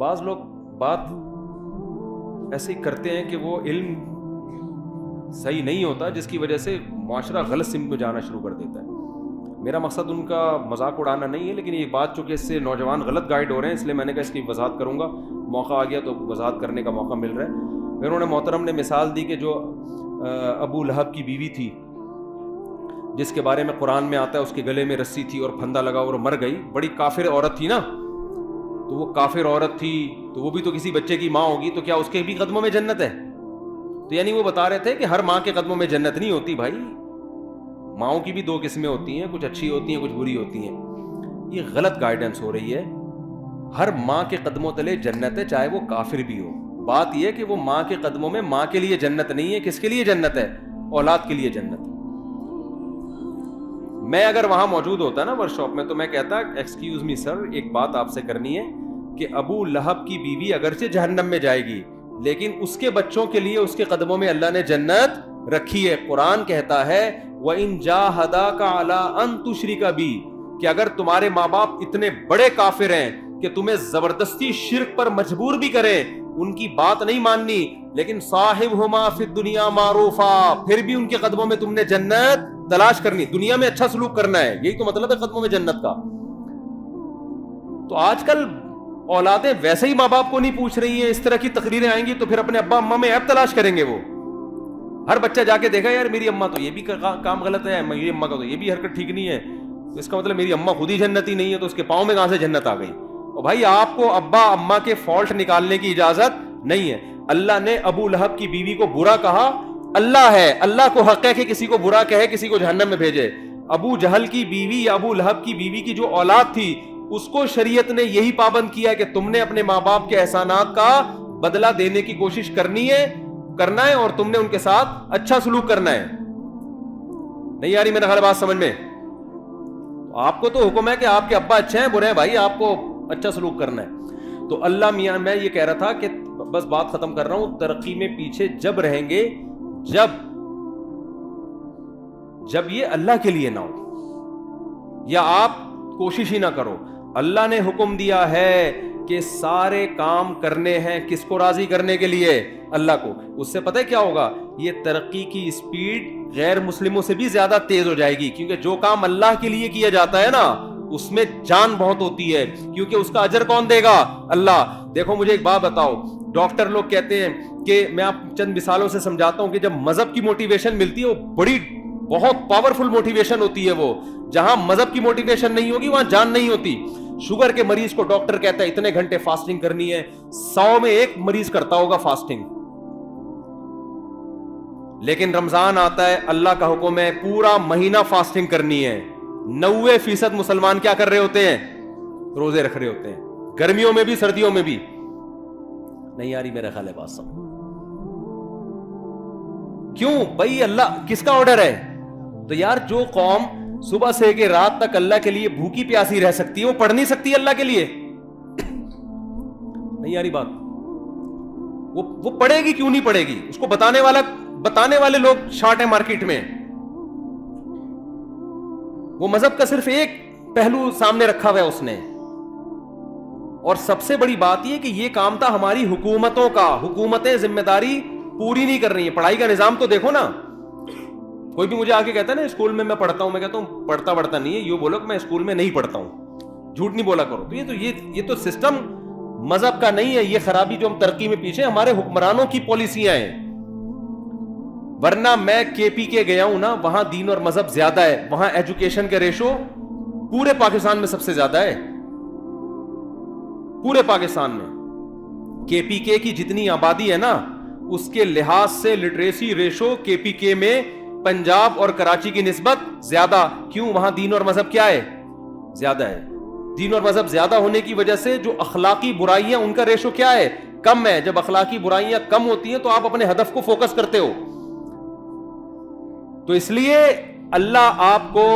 بعض لوگ بات ایسے ہی کرتے ہیں کہ وہ علم صحیح نہیں ہوتا، جس کی وجہ سے معاشرہ غلط سمت میں جانا شروع کر دیتا ہے. میرا مقصد ان کا مذاق اڑانا نہیں ہے، لیکن یہ بات چونکہ اس سے نوجوان غلط گائیڈ ہو رہے ہیں، اس لیے میں نے کہا اس کی وضاحت کروں گا. موقع آ گیا تو وضاحت کرنے کا موقع مل رہا ہے. پھر انہوں نے محترم نے مثال دی کہ جو ابو لہب کی بیوی تھی، جس کے بارے میں قرآن میں آتا ہے اس کے گلے میں رسی تھی اور پھندا لگا اور مر گئی. بڑی کافر عورت تھی نا، تو وہ کافر عورت تھی تو وہ بھی تو کسی بچے کی ماں ہوگی، تو کیا اس کے بھی قدموں میں جنت ہے؟ تو یعنی وہ بتا رہے تھے کہ ہر ماں کے قدموں میں جنت نہیں ہوتی بھائی، ماؤں کی بھی دو قسمیں ہوتی ہیں، کچھ اچھی ہوتی ہیں کچھ بری ہوتی ہیں. یہ غلط گائیڈنس ہو رہی ہے. ہر ماں کے قدموں تلے جنت ہے، چاہے وہ کافر بھی ہو. بات یہ ہے کہ وہ ماں کے قدموں میں ماں کے لیے جنت نہیں ہے. کس کے لیے جنت ہے؟ اولاد کے لیے جنت. میں اگر وہاں موجود ہوتا نا ورک شاپ میں تو میں کہتا ایکسکیوز می سر، ایک بات آپ سے کرنی ہے کہ ابو لہب کی بیوی اگرچہ جہنم میں جائے گی، لیکن اس کے بچوں کے لیے اس کے قدموں میں اللہ نے جنت رکھی ہے. قرآن کہتا ہے وَإِن جَاهَدَاكَ عَلَىٰ أَن تُشْرِكَ بِي، کہ اگر تمہارے ماں باپ اتنے بڑے کافر ہیں کہ تمہیں زبردستی شرک پر مجبور بھی کریں، ان کی بات نہیں ماننی، لیکن صاحبہما فی الدنیا معروفا، پھر بھی ان کے قدموں میں تم نے جنت تلاش کرنی، دنیا میں اچھا سلوک کرنا ہے. یہی تو مطلب ہے قدموں میں جنت کا. تو آج کل اولادیں ویسے ہی ماں باپ کو نہیں پوچھ رہی ہیں. اس طرح کی تقریریں آئیں گی تو پھر اپنے ابا اماں میں عیب تلاش کریں گے. وہ ہر بچہ جا کے دیکھا یار میری اماں تو یہ بھی کام غلط ہے، میری اماں کا تو یہ بھی حرکت ٹھیک نہیں ہے، تو اس کا مطلب میری اماں خود ہی جنتی نہیں ہے، تو اس کے پاؤں میں کہاں سے جنت آ گئی؟ اور بھائی آپ کو ابا اماں کے فالٹ نکالنے کی اجازت نہیں ہے. اللہ نے ابو لہب کی بیوی کو برا کہا، اللہ ہے، اللہ کو حق ہے کہ کسی کو برا کہے، کسی کو جہنم میں بھیجے. ابو جہل کی بیوی یا ابو لہب کی بیوی کی جو اولاد تھی اس کو شریعت نے یہی پابند کیا کہ تم نے اپنے ماں باپ کے احسانات کا بدلہ دینے کی کوشش کرنا ہے اور تم نے ان کے ساتھ اچھا سلوک کرنا ہے. نہیں آ رہی میرا خیال بات سمجھ میں؟ آپ کو تو حکم ہے کہ آپ کے ابا اچھے ہیں برے ہیں، بھائی آپ کو اچھا سلوک کرنا ہے. تو اللہ میاں، میں یہ کہہ رہا تھا کہ بس بات ختم کر رہا ہوں، ترقی میں پیچھے جب رہیں گے جب یہ اللہ کے لیے نہ ہو یا آپ کوشش ہی نہ کرو. اللہ نے حکم دیا ہے کہ سارے کام کرنے ہیں کس کو راضی کرنے کے لیے؟ اللہ کو. اس سے پتہ ہے کیا ہوگا؟ یہ ترقی کی اسپیڈ غیر مسلموں سے بھی زیادہ تیز ہو جائے گی، کیونکہ جو کام اللہ کے لیے کیا جاتا ہے نا اس میں جان بہت ہوتی ہے، کیونکہ اس کا اجر کون دے گا؟ اللہ. دیکھو مجھے ایک بات بتاؤ، ڈاکٹر لوگ کہتے ہیں کہ میں آپ چند مثالوں سے سمجھاتا ہوں کہ جب مذہب کی موٹیویشن ملتی ہے وہ بہت پاورفل موٹیویشن ہوتی ہے. وہ جہاں مذہب کی موٹیویشن نہیں ہوگی وہاں جان نہیں ہوتی. شوگر کے مریض کو ڈاکٹر کہتا ہے اتنے گھنٹے فاسٹنگ کرنی ہے، 100 میں 1 مریض کرتا ہوگا فاسٹنگ. لیکن رمضان آتا ہے، اللہ کا حکم ہے پورا مہینہ فاسٹنگ کرنی ہے. 90% مسلمان کیا کر رہے ہوتے ہیں؟ روزے رکھ رہے ہوتے ہیں، گرمیوں میں بھی سردیوں میں بھی. نہیں آ رہی میرا خیال ہے بات سمجھ؟ کیوں بھائی؟ اللہ کس کا آرڈر ہے؟ تو یار جو قوم صبح سے کہ رات تک اللہ کے لیے بھوکی پیاسی رہ سکتی ہے وہ پڑھ نہیں سکتی اللہ کے لیے؟ نہیں آ رہی بات؟ وہ پڑھے گی کیوں نہیں پڑھے گی؟ اس کو بتانے والے لوگ شارٹ ہیں مارکیٹ میں. وہ مذہب کا صرف ایک پہلو سامنے رکھا ہوا ہے اس نے. اور سب سے بڑی بات یہ کہ یہ کام تھا ہماری حکومتوں کا. حکومتیں ذمہ داری پوری نہیں کر رہی ہیں. پڑھائی کا نظام تو دیکھو نا. کوئی بھی مجھے آگے کہتا ہے نا اسکول میں پڑھتا ہوں، میں کہتا ہوں پڑھتا نہیں ہے. یہ بولو کہ میں اسکول میں نہیں پڑھتا ہوں، جھوٹ نہیں بولا کرو. تو یہ تو سسٹم مذہب کا نہیں ہے. یہ خرابی جو ہم ترقی میں پیچھے ہمارے حکمرانوں کی پالیسیاں ہیں. ورنہ میں KPK گیا ہوں نا، وہاں دین اور مذہب زیادہ ہے. وہاں ایجوکیشن کے ریشو پورے پاکستان میں سب سے زیادہ ہے. پورے پاکستان میں KPK کی جتنی آبادی ہے نا اس کے لحاظ سے لٹریسی ریشو KPK میں پنجاب اور کراچی کی نسبت زیادہ. کیوں؟ وہاں دین اور مذہب کیا ہے؟ زیادہ ہے. دین اور مذہب زیادہ ہونے کی وجہ سے جو اخلاقی برائیاں ان کا ریشو کیا ہے؟ کم ہے. جب اخلاقی برائیاں کم ہوتی ہیں تو آپ اپنے ہدف کو فوکس کرتے ہو. تو اس لیے اللہ آپ کو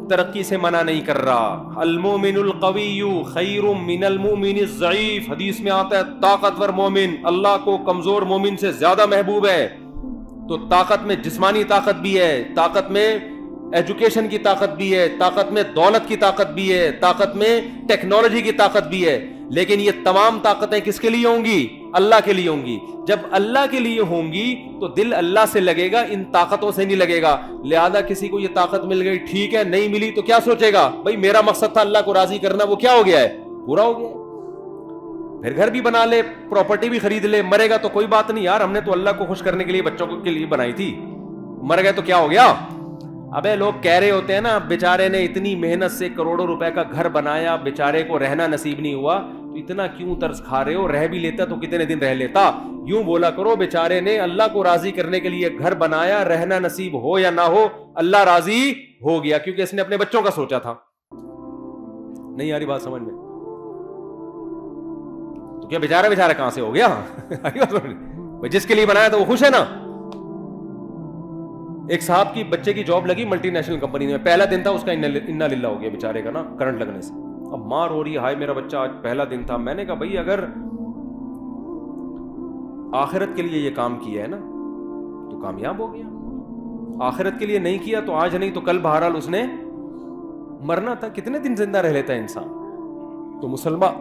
ترقی سے منع نہیں کر رہا. المومن القوی خیر من المؤمن الضعیف. حدیث میں آتا ہے طاقتور مومن اللہ کو کمزور مومن سے زیادہ محبوب ہے. تو طاقت میں جسمانی طاقت بھی ہے، طاقت میں ایجوکیشن کی طاقت بھی ہے، طاقت میں دولت کی طاقت بھی ہے، طاقت میں ٹیکنالوجی کی طاقت بھی ہے. لیکن یہ تمام طاقتیں کس کے لیے ہوں گی؟ اللہ کے لیے ہوں گی. جب اللہ کے لیے ہوں گی تو دل اللہ سے لگے گا, ان طاقتوں سے نہیں لگے گا. لہذا کسی کو یہ طاقت مل گئی ٹھیک ہے, نہیں ملی تو کیا سوچے گا؟ بھائی میرا مقصد تھا اللہ کو راضی کرنا, وہ کیا ہو گیا ہے؟ پورا ہو گیا. پھر گھر بھی بنا لے, پراپرٹی بھی خرید لے, مرے گا تو کوئی بات نہیں یار, ہم نے تو اللہ کو خوش کرنے کے لیے بچوں کے لیے بنائی تھی. مر گئے تو کیا ہو گیا؟ ابے لوگ کہہ رہے ہوتے ہیں نا بیچارے نے اتنی محنت سے کروڑوں روپے کا گھر بنایا, بیچارے کو رہنا نصیب نہیں ہوا, تو اتنا کیوں طرز کھا رہے ہو؟ رہ بھی لیتا تو کتنے دن رہ لیتا. یوں بولا کرو بیچارے نے اللہ کو راضی کرنے کے لیے گھر بنایا, رہنا نصیب ہو یا نہ ہو اللہ راضی ہو گیا, کیونکہ اس نے اپنے بچوں کا سوچا تھا. نہیں آ رہی بات سمجھ میں؟ تو کیا بیچارہ کہاں سے ہو گیا؟ جس کے لیے بنایا تو وہ خوش ہے نا. ایک صاحب کی بچے کی جاب لگی ملٹی نیشنل کمپنی میں, پہلا دن تھا اس کا انا للہ ہو گیا بیچارے کا نا کرنٹ لگنے سے. اب مار ہو رہی ہے, ہائے میرا بچہ آج پہلا دن تھا. میں نے کہا بھائی اگر آخرت کے لیے یہ کام کیا ہے نا تو کامیاب ہو گیا, آخرت کے لیے نہیں کیا تو آج نہیں تو کل بہرحال اس نے مرنا تھا. کتنے دن زندہ رہ لیتا ہے انسان؟ تو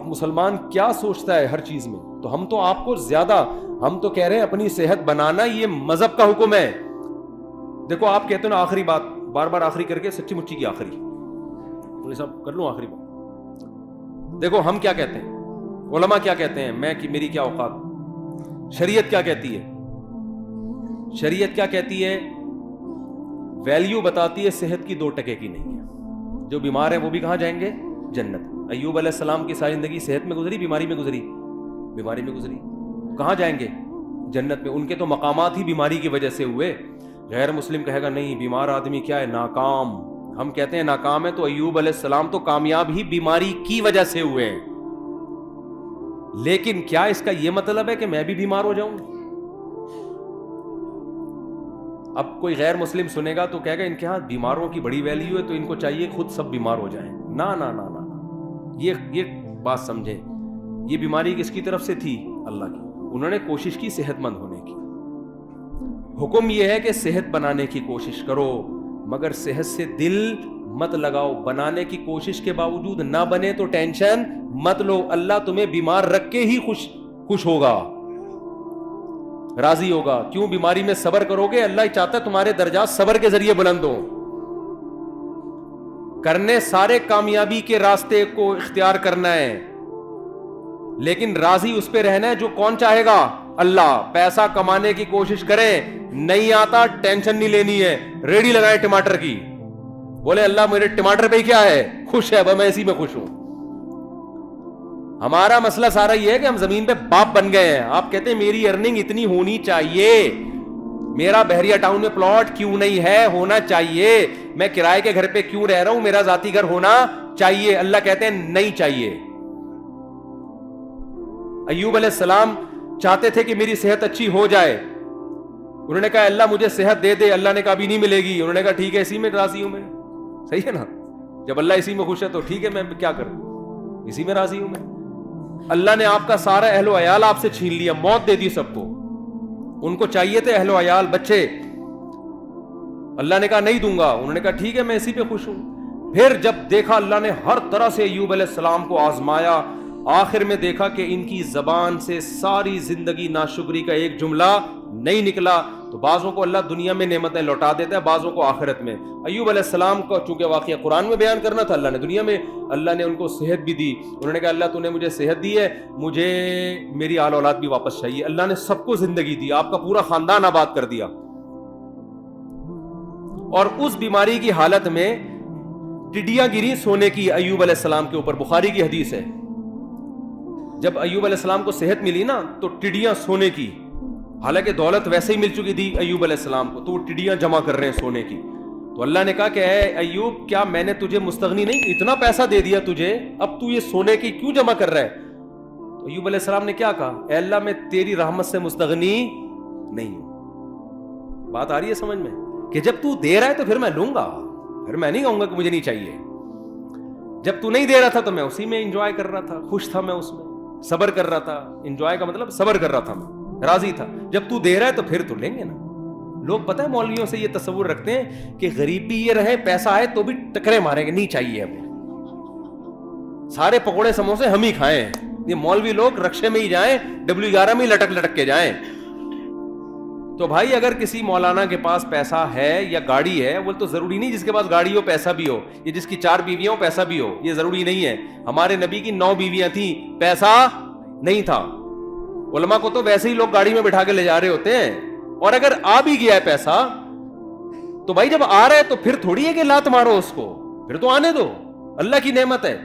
مسلمان کیا سوچتا ہے ہر چیز میں. تو ہم تو آپ کو زیادہ, ہم تو کہہ رہے ہیں اپنی صحت بنانا یہ مذہب کا حکم ہے. دیکھو آپ کہتے ہیں نا آخری بات, بار بار آخری کر کے سچی مچی کی آخری, پولیس صاحب کر لوں آخری بات. دیکھو ہم کیا کہتے ہیں, علماء کیا کہتے ہیں, میں کہ میری کیا اوقات, شریعت کیا کہتی ہے؟ شریعت کیا کہتی ہے؟ ویلیو بتاتی ہے صحت کی 2% کی نہیں ہے. جو بیمار ہیں وہ بھی کہاں جائیں گے؟ جنت. ایوب علیہ السلام کی ساری زندگی صحت میں گزری, بیماری میں گزری؟ بیماری میں گزری. کہاں جائیں گے؟ جنت میں. ان کے تو مقامات ہی بیماری کی وجہ سے ہوئے. غیر مسلم کہے گا نہیں بیمار آدمی کیا ہے؟ ناکام. ہم کہتے ہیں ناکام ہے, تو ایوب علیہ السلام تو کامیاب ہی بیماری کی وجہ سے ہوئے ہیں. لیکن کیا اس کا یہ مطلب ہے کہ میں بھی بیمار ہو جاؤں؟ اب کوئی غیر مسلم سنے گا تو کہے گا ان کے ہاں بیماروں کی بڑی ویلیو ہے تو ان کو چاہیے خود سب بیمار ہو جائیں. نا نا نا نا, یہ بات سمجھیں. یہ بیماری کس کی طرف سے تھی؟ اللہ کی. انہوں نے کوشش کی صحت مند ہونے کی. حکم یہ ہے کہ صحت بنانے کی کوشش کرو, مگر صحت سے دل مت لگاؤ. بنانے کی کوشش کے باوجود نہ بنے تو ٹینشن مت لو. اللہ تمہیں بیمار رکھ کے ہی خوش ہوگا, راضی ہوگا. کیوں؟ بیماری میں صبر کرو گے, اللہ چاہتا ہے تمہارے درجات صبر کے ذریعے بلند ہوں. کرنے سارے کامیابی کے راستے کو اختیار کرنا ہے, لیکن راضی اس پہ رہنا ہے جو کون چاہے گا؟ اللہ. پیسہ کمانے کی کوشش کریں, نہیں آتا ٹینشن نہیں لینی ہے. ریڈی لگائے ٹماٹر کی, بولے اللہ میرے ٹماٹر پہ کیا ہے؟ خوش ہے, میں اسی میں خوش ہوں. ہمارا مسئلہ سارا یہ ہے کہ ہم زمین پہ باپ بن گئے ہیں. آپ کہتے ہیں میری ارننگ اتنی ہونی چاہیے, میرا بحریہ ٹاؤن میں پلاٹ کیوں نہیں ہے؟ ہونا چاہیے. میں کرائے کے گھر پہ کیوں رہ رہا ہوں؟ میرا ذاتی گھر ہونا چاہیے. اللہ کہتے ہیں نہیں چاہیے. ایوب علیہ السلام چاہتے تھے کہ میری صحت اچھی ہو جائے. انہوں نے کہا اللہ مجھے صحت دے دے. اللہ نے کہا بھی نہیں ملے گی. انہوں نے کہا ٹھیک ہے اسی میں راضی ہوں میں. صحیح ہے نا, جب اللہ اسی میں خوش ہے تو ٹھیک ہے, میں کیا کروں, اسی میں راضی ہوں میں. اللہ نے آپ کا سارا اہل و عیال آپ سے چھین لیا, موت دے دی سب کو. ان کو چاہیے تھے اہل و عیال بچے, اللہ نے کہا نہیں دوں گا. انہوں نے کہا ٹھیک ہے میں اسی پہ خوش ہوں. پھر جب دیکھا اللہ نے ہر طرح سے ایوب علیہ السلام کو آزمایا, آخر میں دیکھا کہ ان کی زبان سے ساری زندگی ناشکری کا ایک جملہ نہیں نکلا. تو بعضوں کو اللہ دنیا میں نعمتیں لوٹا دیتا ہے, بعضوں کو آخرت میں. ایوب علیہ السلام کو چونکہ واقعہ قرآن میں بیان کرنا تھا, اللہ نے دنیا میں, اللہ نے ان کو صحت بھی دی. انہوں نے کہا اللہ تو نے مجھے صحت دی ہے, مجھے میری آل اولاد بھی واپس چاہیے. اللہ نے سب کو زندگی دی, آپ کا پورا خاندان آباد کر دیا. اور اس بیماری کی حالت میں ٹڈیاں گری سونے کی ایوب علیہ السلام کے اوپر. بخاری کی حدیث ہے, جب ایوب علیہ السلام کو صحت ملی نا تو ٹڈیاں سونے کی, حالانکہ دولت ویسے ہی مل چکی تھی ایوب علیہ السلام کو, تو وہ ٹڈیاں جمع کر رہے ہیں سونے کی. تو اللہ نے کہا کہ اے ایوب کیا میں نے تجھے مستغنی نہیں, اتنا پیسہ دے دیا تجھے, اب تو یہ سونے کی کیوں جمع کر رہا ہے؟ تو ایوب علیہ السلام نے کیا کہا, اے اللہ میں تیری رحمت سے مستغنی نہیں ہوں. بات آ رہی ہے سمجھ میں, کہ جب تو دے رہا ہے تو پھر میں لوں گا, پھر میں نہیں کہوں گا کہ مجھے نہیں چاہیے. جب تو نہیں دے رہا تھا تو میں اسی میں انجوائے کر رہا تھا, خوش تھا میں اس میں, صبر کر رہا تھا. انجوائے کا مطلب صبر کر رہا تھا, میں راضی تھا. جب تو دے رہا ہے تو پھر تو لیں گے نا. لوگ پتہ ہے مولویوں سے یہ تصور رکھتے ہیں کہ غریب بھی یہ رہے, پیسہ آئے تو بھی ٹکرے ماریں گے, نہیں چاہیے ہمیں, سارے پکوڑے سموسے ہم ہی کھائیں, یہ مولوی لوگ رکشے میں ہی جائیں, W11 میں ہی لٹک لٹک کے جائیں. تو بھائی اگر کسی مولانا کے پاس پیسہ ہے یا گاڑی ہے, وہ تو ضروری نہیں جس کے پاس گاڑی ہو پیسہ بھی ہو, یہ جس کی 4 بیویاں ہو پیسہ بھی ہو, یہ ضروری نہیں ہے. ہمارے نبی کی 9 بیویاں تھیں, پیسہ نہیں تھا. علماء کو تو ویسے ہی لوگ گاڑی میں بٹھا کے لے جا رہے ہوتے ہیں. اور اگر آ بھی گیا ہے پیسہ تو بھائی جب آ رہا ہے تو پھر تھوڑی ہے کہ لات مارو اس کو, پھر تو آنے دو, اللہ کی نعمت ہے.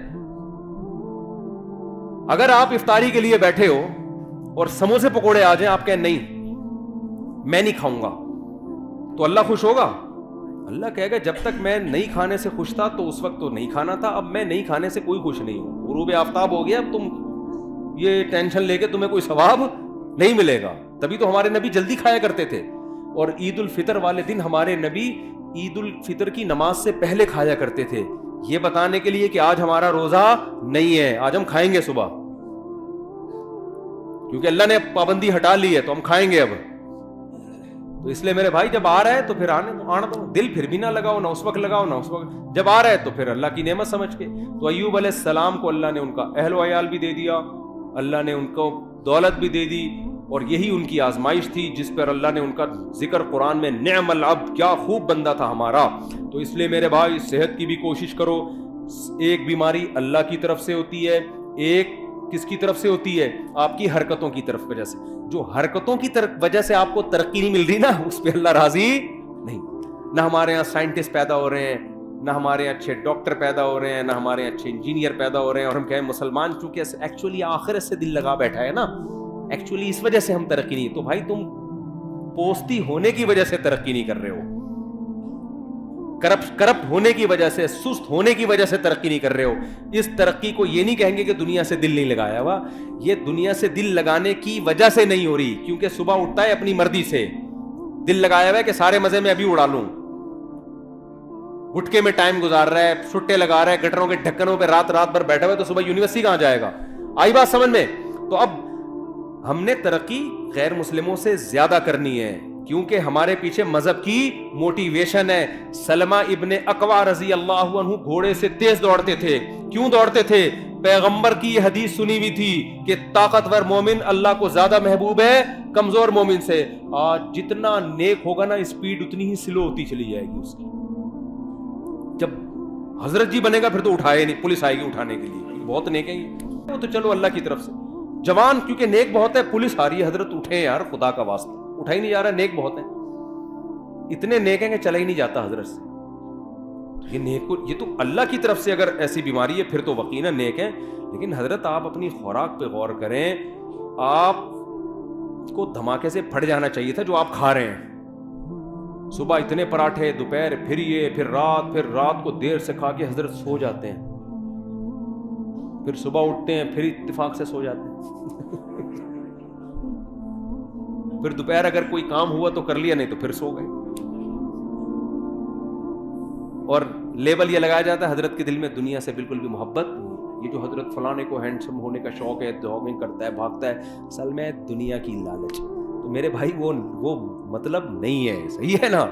اگر آپ افطاری کے لیے بیٹھے ہو اور سموسے پکوڑے آ جائیں, آپ کہیں نہیں میں نہیں کھاؤں گا, تو اللہ خوش ہوگا؟ اللہ کہے گا جب تک میں نہیں کھانے سے خوش تھا تو اس وقت تو نہیں کھانا تھا, اب میں نہیں کھانے سے کوئی خوش نہیں ہوں. غروب آفتاب ہو گیا, اب تم یہ ٹینشن لے کے تمہیں کوئی ثواب نہیں ملے گا. تبھی تو ہمارے نبی جلدی کھایا کرتے تھے. اور عید الفطر والے دن ہمارے نبی عید الفطر کی نماز سے پہلے کھایا کرتے تھے, یہ بتانے کے لیے کہ آج ہمارا روزہ نہیں ہے, آج ہم کھائیں گے صبح, کیونکہ اللہ نے پابندی ہٹا لی ہے تو ہم کھائیں گے اب. تو اس لیے میرے بھائی جب آ رہا ہے تو پھر آنا دو, دل پھر بھی نہ لگاؤ, نہ اس وقت لگاؤ نہ اس وقت, جب آ رہا ہے تو پھر اللہ کی نعمت سمجھ کے. تو ایوب علیہ السلام کو اللہ نے ان کا اہل و عیال بھی دے دیا, اللہ نے ان کو دولت بھی دے دی, اور یہی ان کی آزمائش تھی جس پر اللہ نے ان کا ذکر قرآن میں نعم العبد, کیا خوب بندہ تھا ہمارا. تو اس لیے میرے بھائی صحت کی بھی کوشش کرو. ایک بیماری اللہ کی طرف سے ہوتی ہے, ایک کس کی طرف سے ہوتی ہے؟ آپ کی حرکتوں کی طرف وجہ سے. جو حرکتوں کی وجہ سے آپ کو ترقی نہیں مل رہی نا, اس پہ اللہ راضی نہیں. نہ ہمارے یہاں سائنٹسٹ پیدا ہو رہے ہیں, نہ ہمارے یہاں اچھے ڈاکٹر پیدا ہو رہے ہیں, نہ ہمارے یہاں اچھے انجینئر پیدا ہو رہے ہیں, اور ہم کہیں مسلمان چونکہ ایکچولی آخرت سے دل لگا بیٹھا ہے نا, ایکچولی اس وجہ سے ہم ترقی نہیں. تو بھائی تم پوستی ہونے کی وجہ سے ترقی نہیں کر رہے ہو, کرپٹ ہونے کی وجہ سے, سست ہونے کی وجہ سے ترقی نہیں کر رہے ہو. اس ترقی کو یہ نہیں کہیں گے کہ دنیا سے دل نہیں لگایا ہوا, یہ دنیا سے دل لگانے کی وجہ سے نہیں ہو رہی, کیونکہ صبح اٹھتا ہے اپنی مرضی سے, دل لگایا ہوا ہے کہ سارے مزے میں ابھی اڑا لوں, گٹکے میں ٹائم گزار رہا ہے, چھٹے لگا رہا ہے, گٹروں کے ڈھکنوں پہ رات بھر بیٹھا ہوا ہے, تو صبح یونیورسٹی کہاں جائے گا؟ آئی بات سمجھ میں؟ تو اب ہم نے ترقی غیر مسلموں سے زیادہ کرنی ہے, کیونکہ ہمارے پیچھے مذہب کی موٹیویشن ہے. سلمہ ابن اکوع رضی اللہ عنہ گھوڑے سے تیز دوڑتے تھے. کیوں دوڑتے تھے؟ پیغمبر کی یہ حدیث سنی ہوئی تھی کہ طاقتور مومن اللہ کو زیادہ محبوب ہے کمزور مومن سے. آج جتنا نیک ہوگا نا, اسپیڈ اتنی ہی سلو ہوتی چلی جائے گی اس کی. جب حضرت جی بنے گا پھر تو اٹھائے نہیں, پولیس آئے گی اٹھانے کے لیے, بہت نیک ہے یہ, وہ تو چلو اللہ کی طرف سے. جوان کیونکہ نیک بہت ہے, پولیس آ رہی ہے, حضرت اٹھے یار خدا کا واسطہ, اٹھا ہی نہیں جا رہا, نیک بہت ہیں, اتنے نیک ہیں کہ چلا ہی نہیں جاتا حضرت سے. یہ تو اللہ کی طرف سے اگر ایسی بیماری ہے پھر تو یقینا نیک ہیں. لیکن حضرت آپ اپنی خوراک پہ غور کریں, آپ کو دھماکے سے پھٹ جانا چاہیے تھا جو آپ کھا رہے ہیں. صبح اتنے پراٹھے, دوپہر پھر یہ, پھر رات کو دیر سے کھا کے حضرت سو جاتے ہیں, پھر صبح اٹھتے ہیں پھر اتفاق سے سو جاتے ہیں. پھر دوپہر اگر کوئی کام ہوا تو کر لیا, نہیں تو پھر سو گئے. اور لیبل یہ لگایا جاتا ہے حضرت کے دل میں دنیا سے بالکل بھی محبت نہیں. یہ جو حضرت فلانے کو ہینڈسم ہونے کا شوق ہے, جاگنگ کرتا ہے, بھاگتا ہے, اصل میں دنیا کی لالچ. تو میرے بھائی وہ مطلب نہیں ہے, صحیح ہے نا.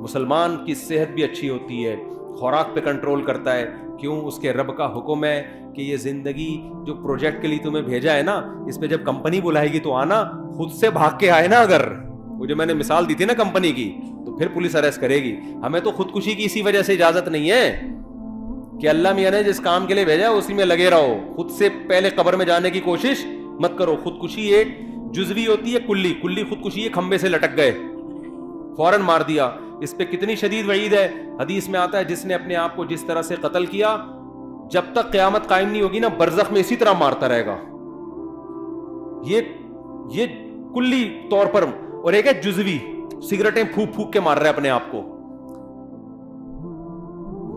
مسلمان کی صحت بھی اچھی ہوتی ہے, خوراک پہ کنٹرول کرتا ہے. کیوں؟ اس کے رب کا حکم ہے کہ یہ زندگی جو پروجیکٹ کے لیے تمہیں بھیجا ہے نا, اس پہ جب کمپنی بلائے گی تو آنا, خود سے بھاگ کے آئے نا. اگر وہ جو میں نے مثال دی تھی نا کمپنی کی, تو پھر پولیس اریسٹ کرے گی. ہمیں تو خودکشی کی اسی وجہ سے اجازت نہیں ہے کہ اللہ میاں نے جس کام کے لیے بھیجا اسی میں لگے رہو, خود سے پہلے قبر میں جانے کی کوشش مت کرو. خودکشی ایک جزوی ہوتی ہے, کلی خودکشی ہے, کھمبے سے لٹک گئے, فوراً مار دیا. اس پہ کتنی شدید وعید ہے. حدیث میں آتا ہے جس نے اپنے آپ کو جس طرح سے قتل کیا, جب تک قیامت قائم نہیں ہوگی نا, برزخ میں اسی طرح مارتا رہے گا. یہ کلی طور پر. اور ایک ہے جزوی, سگریٹیں پھونک کے مار رہا ہے اپنے آپ کو,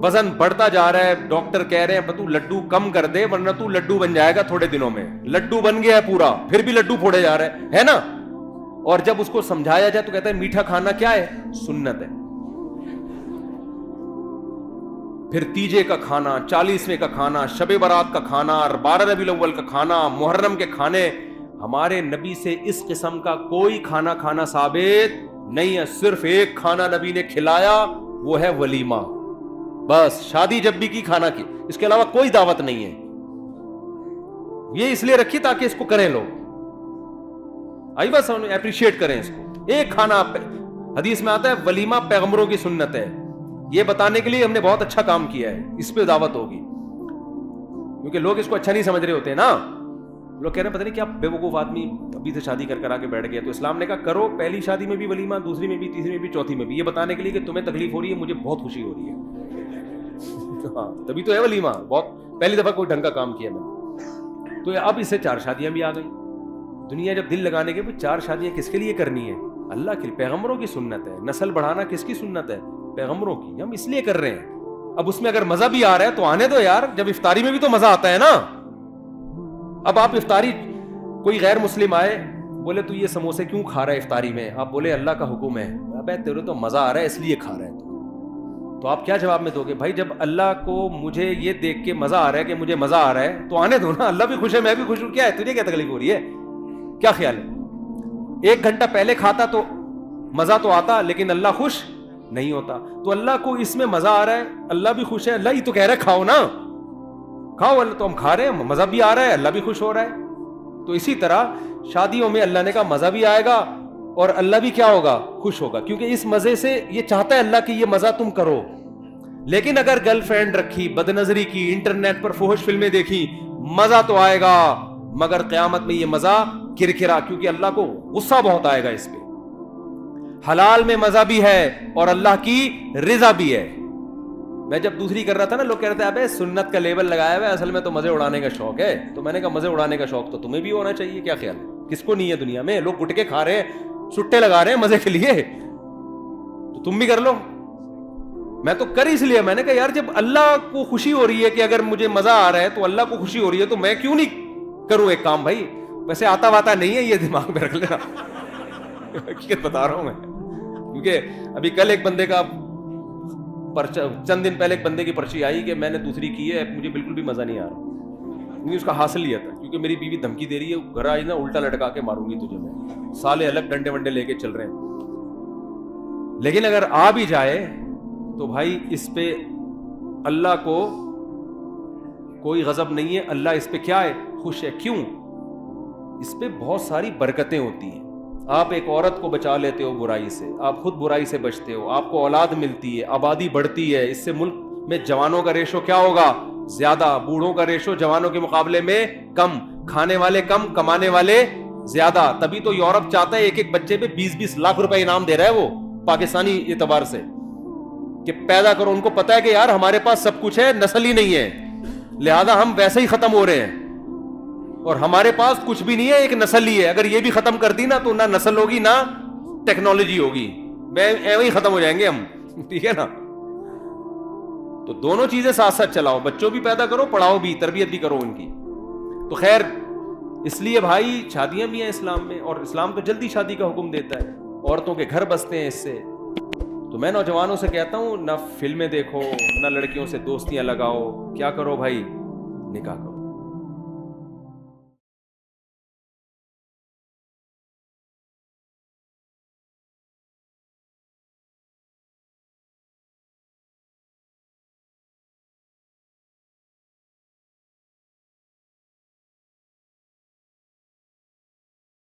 وزن بڑھتا جا رہا ہے, ڈاکٹر کہہ رہے ہیں تو لڈو کم کر دے ورنہ تو لڈو بن جائے گا تھوڑے دنوں میں. لڈو بن گیا ہے پورا, پھر بھی لڈو پھوڑے جا رہا ہے نا. اور جب اس کو سمجھایا جائے تو کہتا ہے میٹھا کھانا کیا ہے؟ سنت ہے. پھر تیجے کا کھانا, 40ویں کا کھانا, شب برات کا کھانا, 12 ربیع الاول کا کھانا, محرم کے کھانے. ہمارے نبی سے اس قسم کا کوئی کھانا کھانا ثابت نہیں ہے. صرف ایک کھانا نبی نے کھلایا, وہ ہے ولیمہ. بس شادی جب بھی کی کھانا کی, اس کے علاوہ کوئی دعوت نہیں ہے. یہ اس لیے رکھی تاکہ اس کو کریں لوگ, آئی بس اپریشیٹ کریں اس کو. ایک کھانا, حدیث میں آتا ہے ولیمہ پیغمبروں کی سنت ہے, یہ بتانے کے لیے ہم نے بہت اچھا کام کیا ہے, اس پہ دعوت ہوگی. کیونکہ لوگ اس کو اچھا نہیں سمجھ رہے ہوتے ہیں نا, لوگ کہہ رہے ہیں پتہ نہیں کیا بے وقوف آدمی ابھی سے شادی کر آ کے بیٹھ گیا. تو اسلام نے کہا کرو, پہلی شادی میں بھی ولیمہ, دوسری میں بھی, تیسری میں بھی, چوتھی میں بھی, یہ بتانے کے لیے کہ تمہیں تکلیف ہو رہی ہے, مجھے بہت خوشی ہو رہی ہے. ہاں تبھی تو ہے ولیمہ, بہت پہلی دفعہ کوئی ڈھنگ کا کام کیا میں نے. تو اب اس سے 4 شادیاں بھی آ گئی. دنیا جب دل لگانے کے 4 شادیاں کس کے لیے کرنی ہے؟ اللہ کی, پیغمبروں کی سنت ہے. نسل بڑھانا کس کی سنت ہے؟ پیغمبروں کی. ہم اس لیے کر رہے ہیں. اب اس میں اگر مزہ بھی آ رہا ہے تو آنے دو یار, جب افطاری میں بھی تو مزہ آتا ہے نا. اب آپ افطاری, کوئی غیر مسلم آئے بولے تو یہ سموسے کیوں کھا رہا ہے افطاری میں, آپ بولے اللہ کا حکم ہے. ابے تیرے تو مزہ آ رہا ہے اس لیے کھا رہا ہے تو آپ کیا جواب میں دو گے؟ بھائی جب اللہ کو مجھے یہ دیکھ کے مزہ آ رہا ہے کہ مجھے مزہ آ رہا ہے تو آنے دو نا, اللہ بھی خوش ہے میں بھی خوش ہوں, کیا ہے تجھے کیا تکلیف ہو رہی ہے؟ کیا خیال ہے؟ 1 گھنٹہ پہلے کھاتا تو مزہ تو آتا, لیکن اللہ خوش نہیں ہوتا. تو اللہ کو اس میں مزہ آ رہا ہے, اللہ بھی خوش ہے, اللہ ہی تو کہہ رہا ہے کھاؤ نا, کھاؤ. اللہ تو ہم کھا رہے ہیں, مزہ بھی آ رہا ہے, اللہ بھی خوش ہو رہا ہے. تو اسی طرح شادیوں میں اللہ نے کہا مزہ بھی آئے گا اور اللہ بھی کیا ہوگا؟ خوش ہوگا, کیونکہ اس مزے سے یہ چاہتا ہے اللہ کہ یہ مزہ تم کرو. لیکن اگر گرل فرینڈ رکھی, بد نظری کی, انٹرنیٹ پر فحش فلمیں دیکھی, مزہ تو آئے گا مگر قیامت میں یہ مزہ کرکرا, کیونکہ اللہ کو غصہ بہت آئے گا اس پہ. حلال میں مزہ بھی ہے اور اللہ کی رضا بھی ہے. میں جب دوسری کر رہا تھا نا, لوگ کہہ رہے تھے ابے سنت کا لیبل لگایا ہوا ہے, اصل میں تو مزے اڑانے کا شوق ہے. تو میں نے کہا مزے اڑانے کا شوق تو تمہیں بھی ہونا چاہیے, کیا خیال ہے؟ کس کو نہیں ہے دنیا میں؟ لوگ گٹکے کھا رہے ہیں, سٹے لگا رہے ہیں مزے کے لیے, تو تم بھی کر لو. میں تو کر اس لیے, میں نے کہا یار جب اللہ کو خوشی ہو رہی ہے کہ اگر مجھے مزہ آ رہا ہے تو اللہ کو خوشی ہو رہی ہے, تو میں کیوں نہیں کروں ایک کام. بھائی ویسے آتا واتا نہیں ہے, یہ دماغ میں رکھ لینا, حقیقت بتا رہا ہوں میں. کیونکہ ابھی کل ایک بندے کا چند دن پہلے ایک بندے کی پرچی آئی کہ میں نے دوسری کی ہے, مجھے بالکل بھی مزہ نہیں آ رہا. اس کا حاصل یہ تھا کیونکہ میری بیوی دھمکی دے رہی ہے, گھر آئی نا الٹا لٹکا کے ماروں گی تجھے میں, سالے الگ ڈنڈے ونڈے لے کے چل رہے ہیں. لیکن اگر آ بھی جائے تو بھائی اس پہ اللہ کو کوئی غضب نہیں ہے, اللہ اس پہ کیا ہے؟ خوش ہے. کیوں؟ اس پہ بہت ساری برکتیں ہوتی ہیں. آپ ایک عورت کو بچا لیتے ہو برائی سے, آپ خود برائی سے بچتے ہو, آپ کو اولاد ملتی ہے, آبادی بڑھتی ہے, اس سے ملک میں جوانوں کا ریشو کیا ہوگا؟ زیادہ. بوڑھوں کا ریشو جوانوں کے مقابلے میں کم, کھانے والے کم, کمانے والے زیادہ. تبھی تو یورپ چاہتا ہے ایک ایک بچے پہ 20-20 لاکھ روپے انعام دے رہا ہے وہ, پاکستانی اعتبار سے, کہ پیدا کرو. ان کو پتا ہے کہ یار ہمارے پاس سب کچھ ہے, نسل ہی نہیں ہے, لہذا ہم ویسے ہی ختم ہو رہے ہیں, اور ہمارے پاس کچھ بھی نہیں ہے, ایک نسل ہی ہے. اگر یہ بھی ختم کر دی نا تو نہ نسل ہوگی نہ ٹیکنالوجی ہوگی, ایویں ہی ختم ہو جائیں گے ہم, ٹھیک ہے نا. تو دونوں چیزیں ساتھ ساتھ چلاؤ, بچوں بھی پیدا کرو, پڑھاؤ بھی, تربیت بھی کرو ان کی. تو خیر اس لیے بھائی شادیاں بھی ہیں اسلام میں, اور اسلام تو جلدی شادی کا حکم دیتا ہے, عورتوں کے گھر بستے ہیں اس سے. تو میں نوجوانوں سے کہتا ہوں نہ فلمیں دیکھو, نہ لڑکیوں سے دوستیاں لگاؤ, کیا کرو بھائی؟ نکاح کرو.